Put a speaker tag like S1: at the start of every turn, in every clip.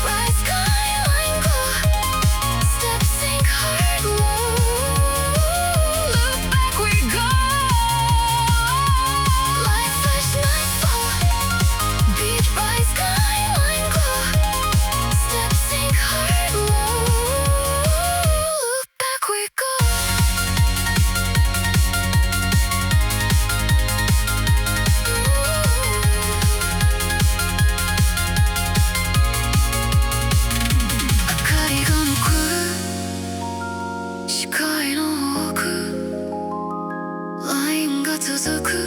S1: bright skyline glow. Steps sink hard low. Look back we go. Like fresh nightfall. Beat by skyline glow. Steps sink hard low. Look back we go.視界の奥ラインが続く夜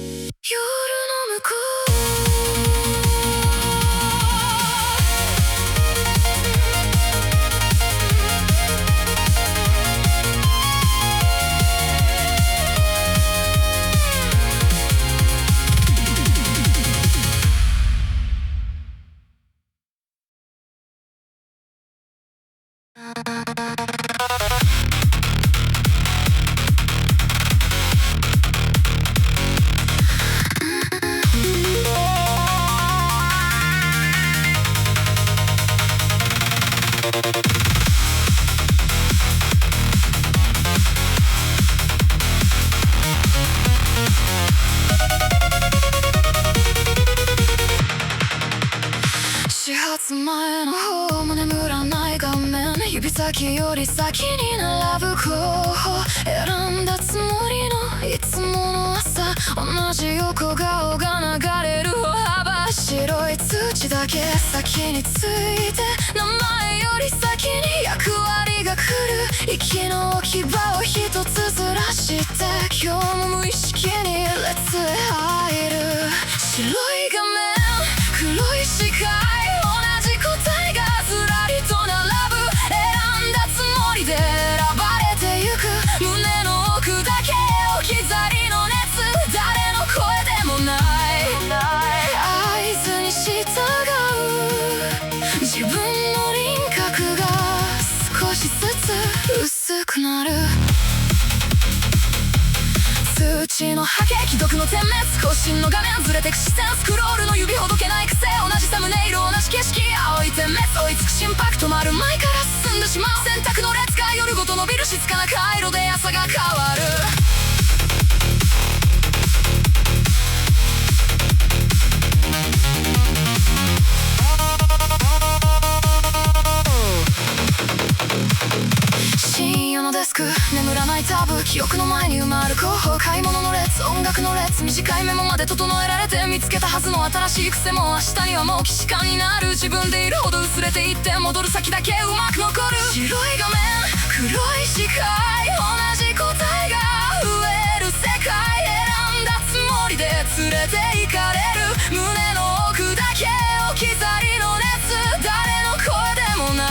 S1: の向こ始発前の方も眠らない画面指先より先に並ぶ候補選んだつもりのいつもの朝同じ横顔が流れる歩幅白い土だけ先について名前より先に役割が来る息の置き場を一つずらして今日も無意識に列へ入る白い画面黒い視界自分の輪郭が少しずつ薄くなる数値の波形既読の点滅更新の画面ずれてく視線スクロールの指ほどけない癖同じサムネイル同じ景色青い点滅追いつく心拍止まる前から進んでしまう選択の列が夜ごと伸びる静かな回路で朝が変わる深夜のデスク眠らないタブ記憶の前に埋まる候補買い物の列音楽の列短いメモまで整えられて見つけたはずの新しい癖も明日にはもう既視感になる自分でいるほど薄れていって戻る先だけうまく残る白い画面黒い視界同じ答えが増える世界選んだつもりで連れて行かれる胸の奥だけ置き去りの熱誰の声でもない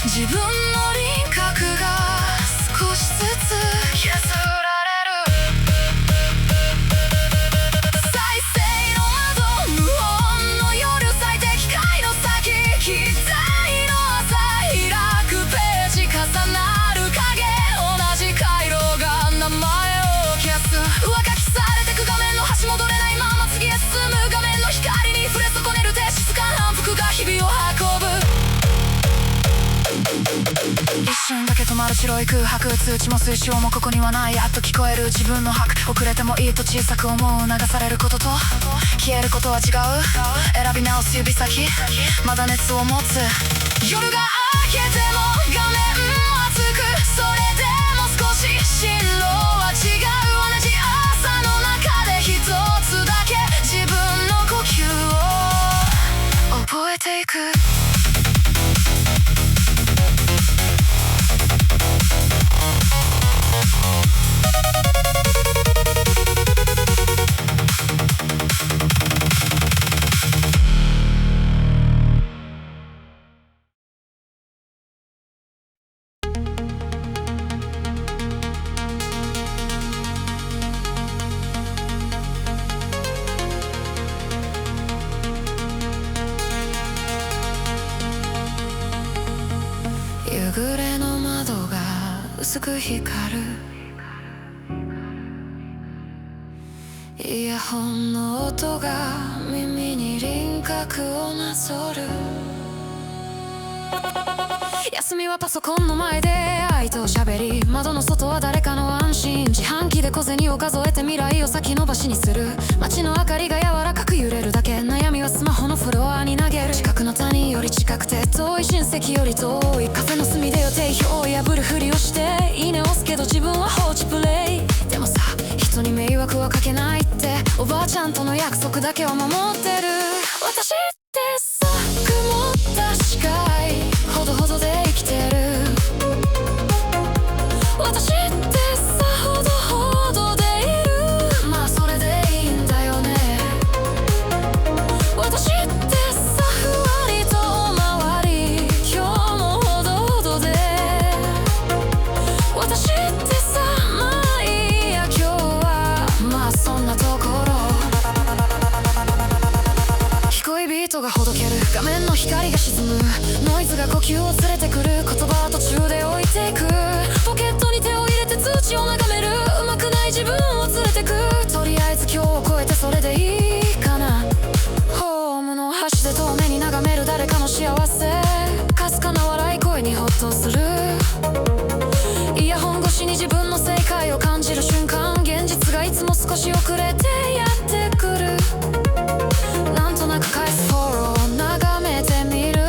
S1: 自分の輪郭が少しずつ削られる再生の窓無音の夜最適解の先期待の朝開くページ重なる影同じ回路が名前を消す上書きされてく画面の端戻れないまま次へ進む画面の光に触れ損ねる低質感反復が日々を運ぶ一瞬だけ止まる白い空白通知も推奨もここにはないやっと聞こえる自分の拍遅れてもいいと小さく思う流されることと消えることは違う選び直す指先まだ熱を持つ夜が明けても画面はつくそれでも少し進路は違う同じ朝の中で一つだけ自分の呼吸を覚えていく夕暮れの窓が薄く光るイヤホホンの音が耳に輪郭をなぞる。休みはパソコンの前で愛と喋り、窓の外は誰かの安心。自販機で小銭を数えて未来を先延ばしにする。街の明かりが柔らかく揺れるだけ。悩みはスマホのフロアに投げる。近くの他人より近くて遠い親戚より遠い。カフェの隅で予定表を破るふりをしていいね押すけど自分は放置プレイ。でもさ、人に迷惑はかけないっておばあちゃんとの約束だけは守ってる。私ってさ、曇った視界ほどほどで生きてる。私ってさ、ほどほどでいる。まあそれでいいんだよね。私ってさ、ふわりとおまわり、今日もほどほどで。私ってさ、まあいいや今日は、まあそんなところ。低いビートがほどける。画面の光が沈む。ノイズが呼吸を連れてくる。言葉は途中で置いていく。ポケットに手を入れて通知を眺める。上手くない自分を連れてく。とりあえず今日を超えてそれでいいかな。ホームの端で遠目に眺める誰かの幸せ。かすかな笑い声にホッとする。イヤホン越しに自分の正解を感じる瞬間。現実がいつも少し遅れてやってくる。なんとなく返すフォローを眺めてみる。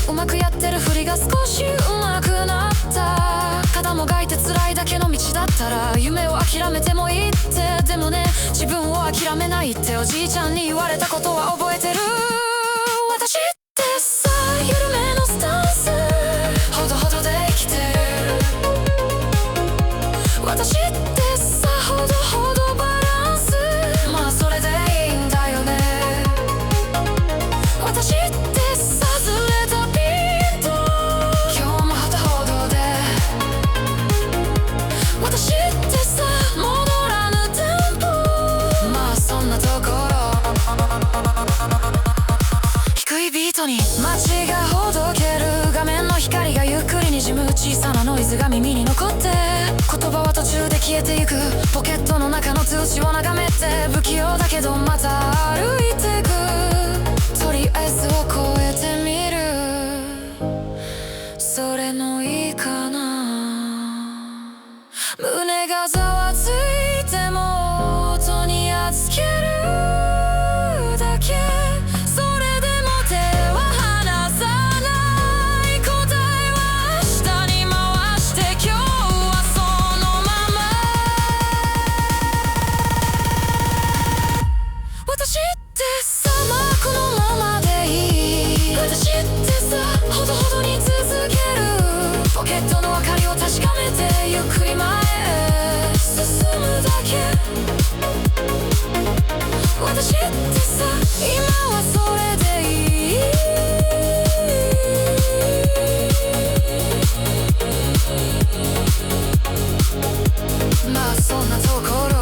S1: うまくやってるふりが少し上手くなった。肩もがいて辛いだけの道だったら夢を諦めてもいいって。でもね、自分を諦めないっておじいちゃんに言われたことは覚えてる。私ってさ、緩めのスタンスほどほどで生きてる。私ってさ、ほどほどバランス、まあそれでいいんだよね。私ってさ、ずれたピント、今日もほどほどで。私ってさ、戻らぬテンポ、まあそんなところ。低いビートに街がほどける。画面の光がゆっくりにじむ。小さなノイズが耳に残って、言葉は途中で消えていく。ポケットの中の通知を眺めて不器用だけどまた歩いてく。とりあえずを超えてみる。それのいいかな。胸がざわついても音に預けるだけ。それでも手は離さない。答えは明日に回して今日はそのまま。私ってさ、まあこのままでいい。私ってさ、ほどほどに続ける。ポケットの明かりを確かめてゆっくり前へ進むだけ。私ってさ、今はそれでいい。まあそんなところ。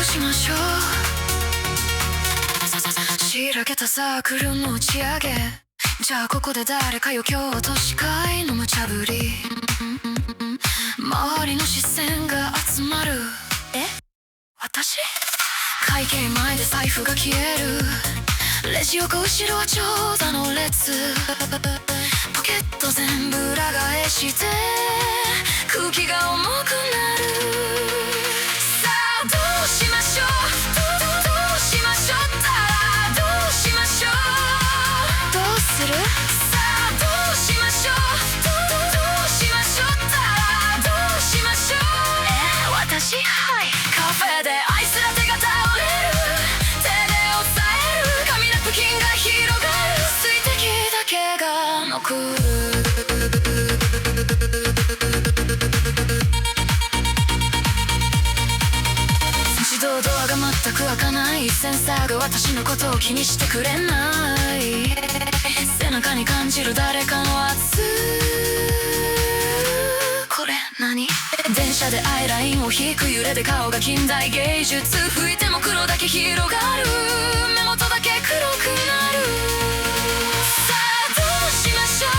S1: しましょう。しらけたサークルの打ち上げ。じゃあここで誰かよ、京都市会の無茶ぶり。周りの視線が集まる。私？会計前で財布が消える。レジ横後ろは長蛇の列。ポケット全部裏返して空気が重くなる。さあどうしましょう、どうしましょうったらどうしましょう。どうせさあどうしましょう、どうしましょうったらどうしましょう。私はいカフェでアイスラテが倒れる、手で押さえる紙ナプキンが広がる、水滴だけが残る。自動ドアが全く開かない、センサーが私のことを気にしてくれない、背中に感じる誰かの圧、これ何？電車でアイラインを引く揺れで顔が近代芸術、拭いても黒だけ広がる、目元だけ黒くなる。さあどうしましょう、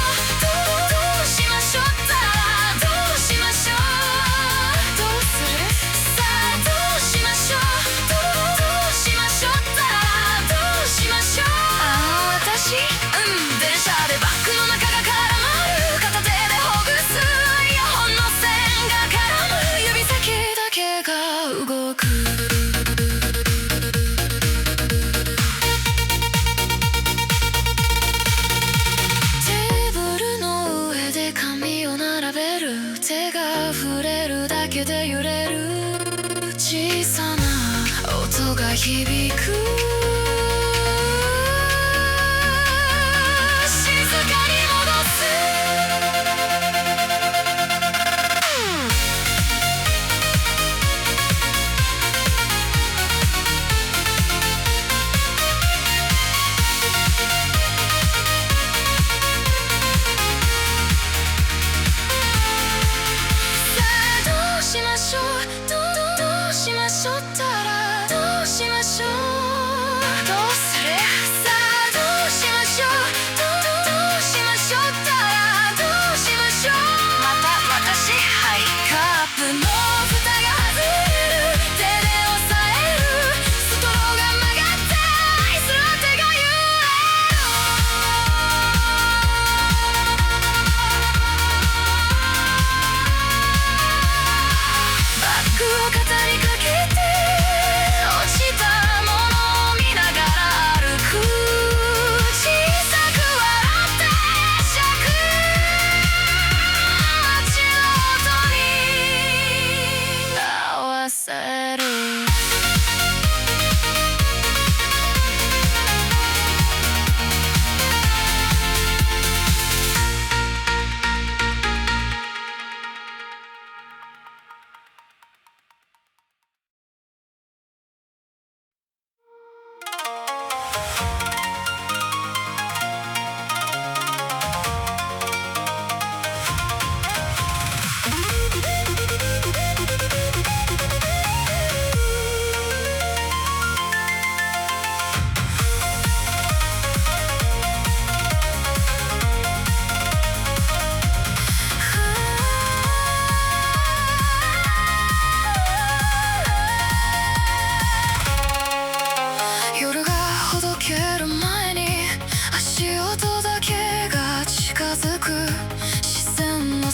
S1: どうしましょうったらどうしましょう。どうする？さあどうしましょう、どうしましょうったらどうしましょう。私電車でバッグの中が絡まる、片手でほぐす、イヤホンの線が絡む、指先だけが動く。テーブルの上で紙を並べる、手が触れるだけで揺れる、小さな音が響く、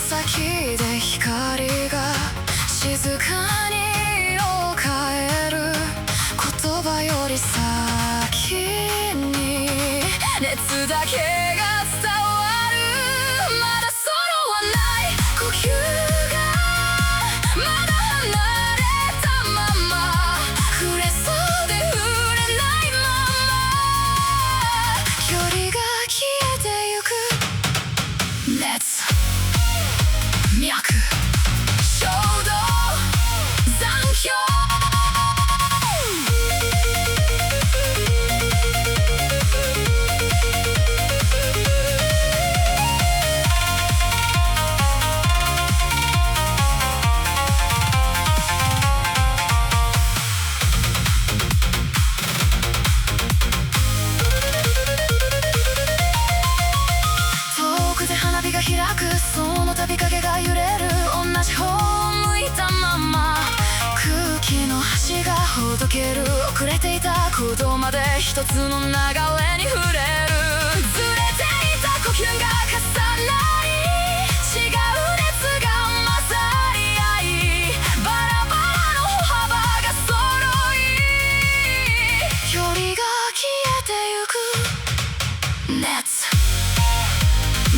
S1: 先で光が静かに色を変える、言葉より先に熱だけが伝わる、まだ揃わない呼吸がまだ離れたまま、触れそうで触れないまま、距離が消えてゆく。熱脈衝動残響、遠くで花火が開く、その旅影が揺れる、同じ方を向いたまま、空気の端がほどける、遅れていたことまで一つの流れに触れる、ずれていた呼吸が重なり、違う熱が混ざり合い、バラバラの歩幅が揃い、距離が消えてゆく。熱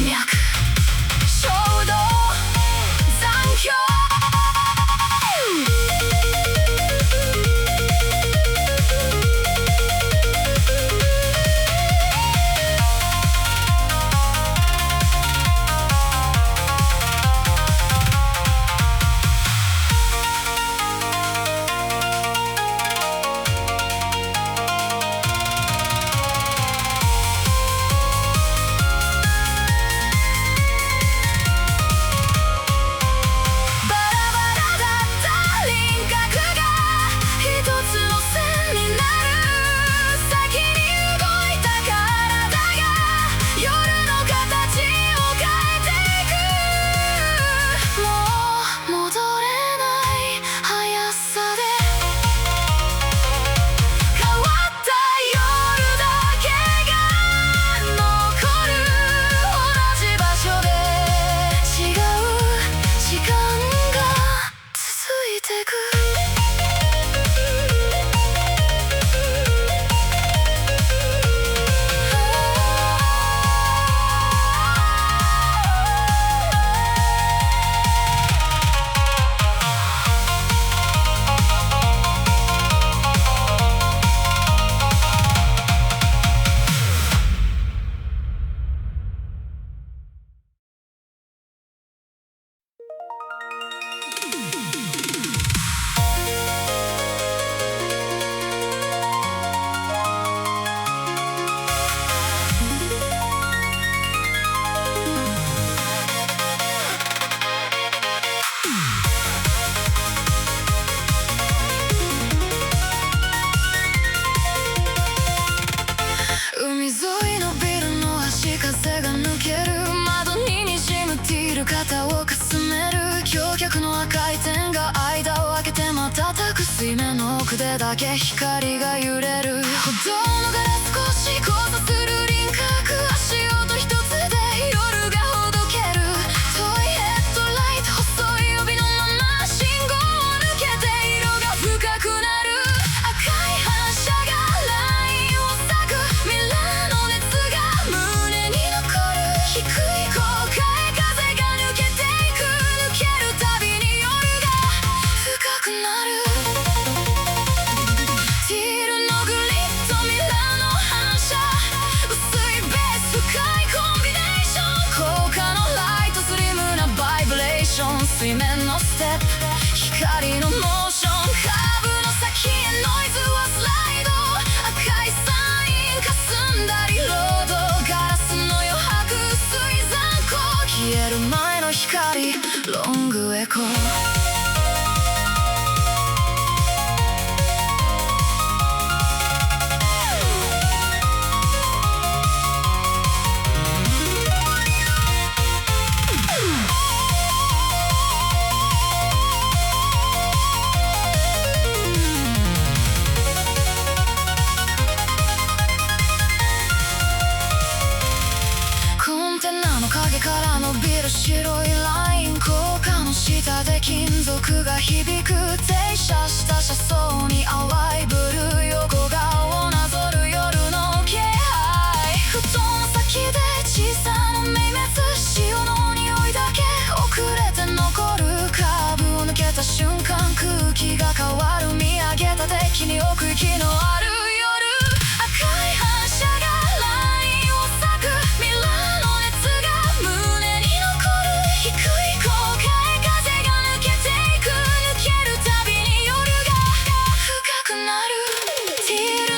S1: 脈衝動残響海沿いのビルの足か風が抜ける窓ににじむティール肩をかすめる橋脚の赤い点が間を空けて瞬く水面の奥でだけ光が揺れる歩道のガラス越し交差する輪郭足音一つで夜がほどける遠いヘッドライト細い帯のまま信号を抜けて色が深くなる赤い反射がラインを割く未来の熱が胸に残る低い後悔風が抜けていく抜けるたびに夜が深くなるティールのグリッドミラーの反射薄いベース深いコンビネーション高価のライトスリムなバイブレーション水面のステップ光のモーションカーブの先へノイズはスライド赤いサイン霞んだりロードガラスの余白薄い残光消える前の光ロングエコーコンテナの影から伸びる白いライン高架の下で金属が響く停車した車窓に淡いブルー横顔をなぞる夜の気配布団の先で小さな明滅潮の匂いだけ遅れて残るカーブを抜けた瞬間空気が変わる見上げた敵に奥行きのある夜赤い反射がラインを割く未来の熱が胸に残る低い後悔風が抜けていく抜けるたびに夜が深くなるティール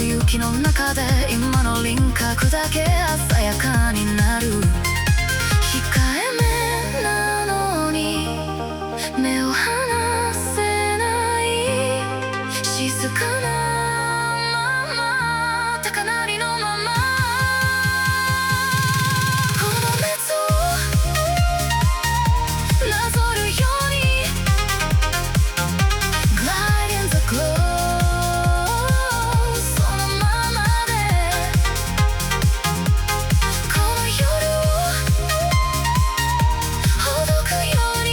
S1: 奥行きの中で今の輪郭だけ鮮やかになる。控えめなのに目を離せない、静かなまま高鳴りのまま、この熱をなぞるように Glide in the glow、 そのままでこの夜をほどくように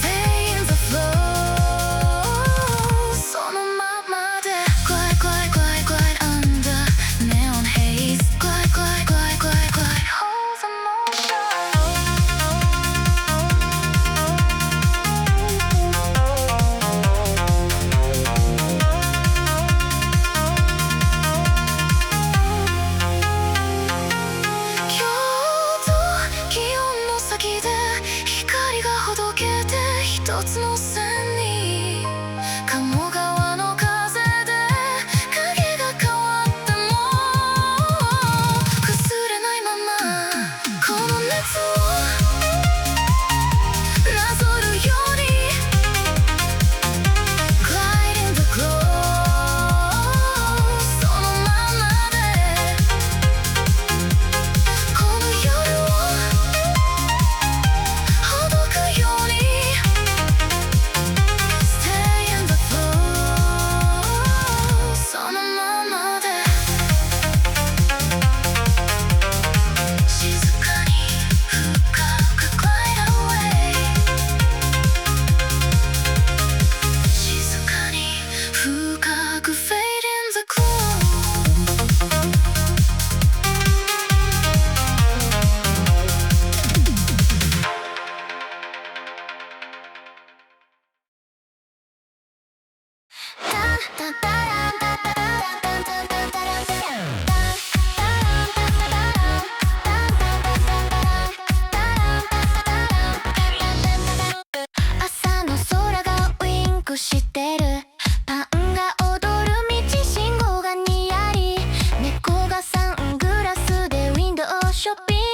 S1: Stay in the flow、 そのままで Glide glide glide glide under neon haze、 Glide glide glide glide glide hold the motion。今日と気温の先で光がほどけて一つの線に、鴨川の風で影が変わっても崩れないまま、この熱をなぞるように Glide in the glow、 そのままでこの夜をほどくように Stay in the flow、 そのままで静かに深く Glide away、 静かに深く Fade in the glow。朝の空がウインクしてる、パンが踊る道信号がにやり、猫がサングラスでウィンドウショッピング、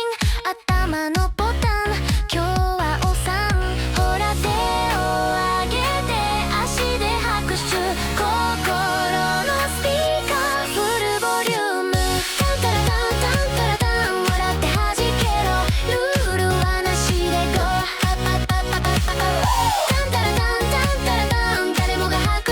S1: 頭のボタン今日はおさん、ほら手を上げて足で拍手、心のスピーカーフルボリューム、タンタラタンタンタラタン笑って弾けろ、ルールはなしでゴー、タンタラタンタンタラタン誰もが拍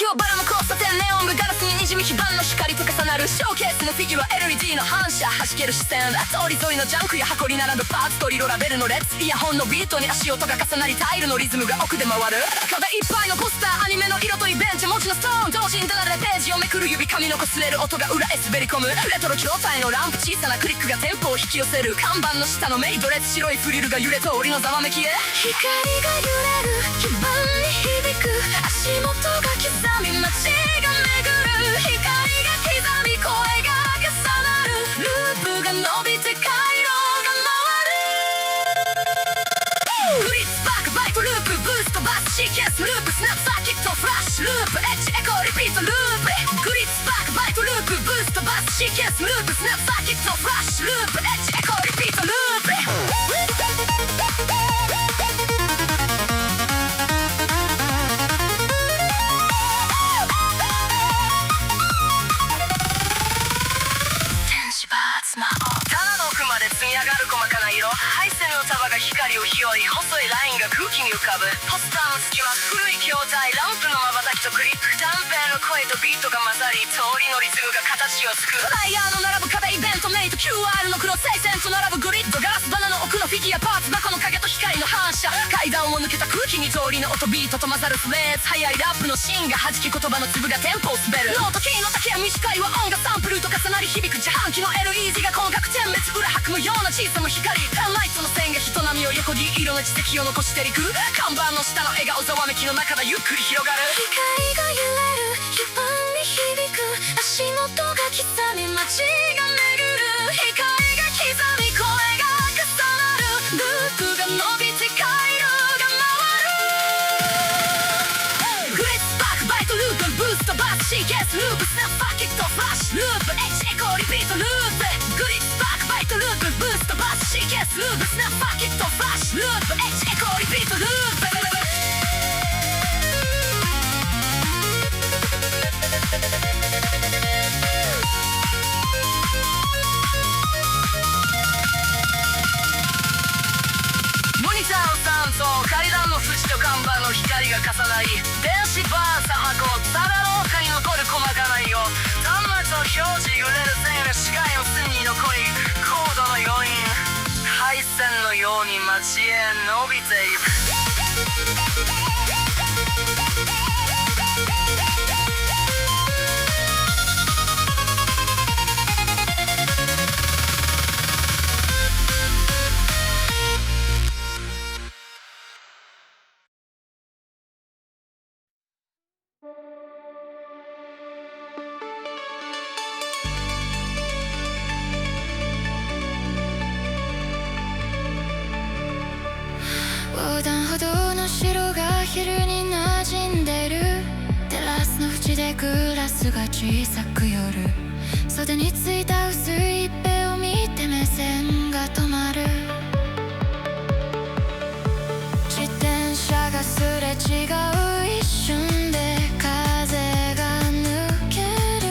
S1: 秋葉原の交差点ネオンがガラスににじみ基板の光と重なるショーケースのフィギュア LED の反射弾ける視線通り沿いのジャンクや箱に並ぶパーツと色ラベルの列イヤホンのビートに足音が重なりタイルのリズムが奥で回る壁いっぱいのポスターアニメの色とイベント文字のストーン同時に流れページをめくる指紙の擦れる音が裏へ滑り込むレトロ筐体のランプ小さなクリックがテンポを引き寄せる看板の下のメイドレス白いフリルが揺れ通りのざわめきへ光が揺れる基板に響く足元が刻み街が巡る光が刻み声が重なるループが伸びて回路が回るグリッツバックバイトループブーストバスシーケンスループスナップサーキットフラッシュループエッジエコーリピートループグリッツバックバイトループブーストバスシーケンスループスナップサーキットフラッシュループエッジエコーリピートループ配線の束が光を拾い細いラインが空気に浮かぶポスターの隙間古い筐体ランプの瞬きとクリップ断片の声とビートが混ざり通りのリズムが形を作るライヤーの並ぶ壁イベントメイト QR の黒聖線と並ぶグリッドガラス棚の奥のフィギュアパーツ箱の影と光の反射階段を抜けた空気に通りの音ビートと混ざるフレーズ速いラップの芯が弾き言葉の粒がテンポを滑るノートキーの丈や短い和音がサンプルと重なり響く自販機の LED が広角点滅裏拍むような小さな光ペンライトの線が人波を横切り色の軌跡を残していく看板の下の笑顔ざわめきの中でゆっくり広がる光が揺れる基板に響く足元が刻み街が巡る光が刻み声が重なるループが伸びて回路が回るグリッツバックバイトループブーストバスシーケンスループスナップパキットフラッシュループエッジエコーリピートループグリッツバックバイトループブーストバスシーケンスループスナップパキットフラッシュループエッジエコーリピートループモニターの酸素階段の縁と看板の光が重なり電子バーサ箱ただ廊下に残る細かな色端末の表示揺れる線が視界の隅に残りコードの余韻配線のように街へ伸びていく
S2: 横断歩道の白が昼に馴染んでるテラスの縁でグラスが小さく寄る袖についた薄い一辺を見て目線が止まる自転車がすれ違う一瞬で風が抜ける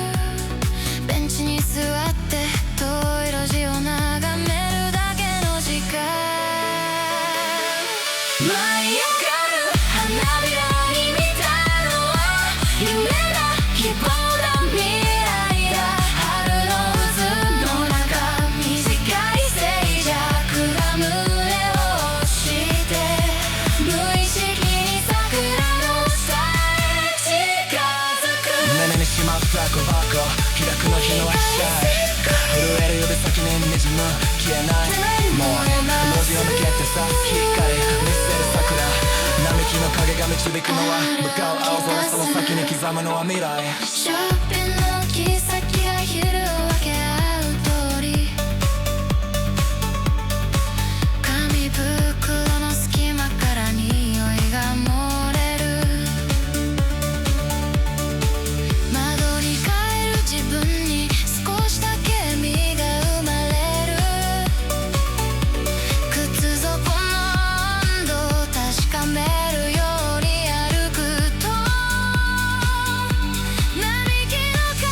S2: ベンチに座って遠い路地を眺めるだけの時間舞い上がる花びらに見たのは夢だ希望だ未来だ春の渦の中短い静寂が胸を押して無意識に桜の下へ近づく
S3: 胸にしまった小箱開くの日の足震える指先に滲む消えないもう路地を抜けてさ光見せる桜並木の影が導くのは向かう青空その先に刻むのは未来
S2: ショッピングの行き先が昼を分け合う通り紙袋の隙間から匂いが漏れる窓に帰る自分に少しだけ笑みが生まれる靴底の温度を確かめるように歩くと並木の影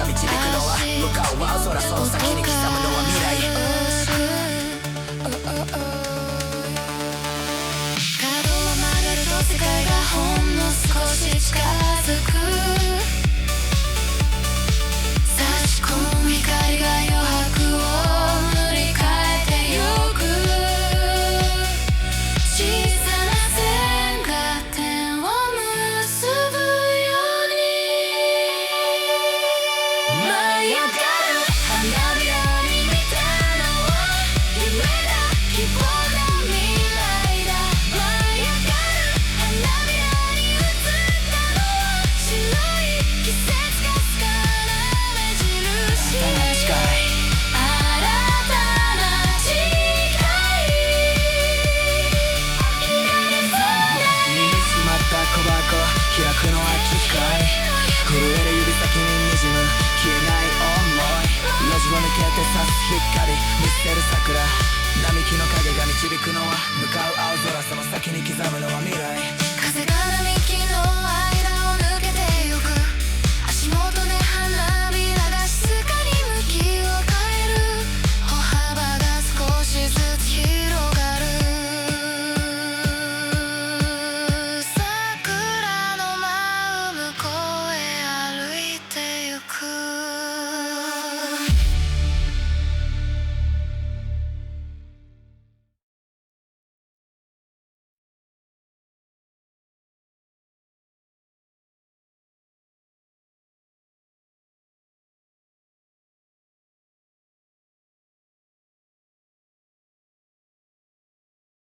S3: が導くのは向かう青空、その先に刻むのは未来。
S1: 角を曲がると世界がほんの少し近づく、差し込む光が余白を塗り替えてゆく、小さな線が点を結ぶように舞い上がる花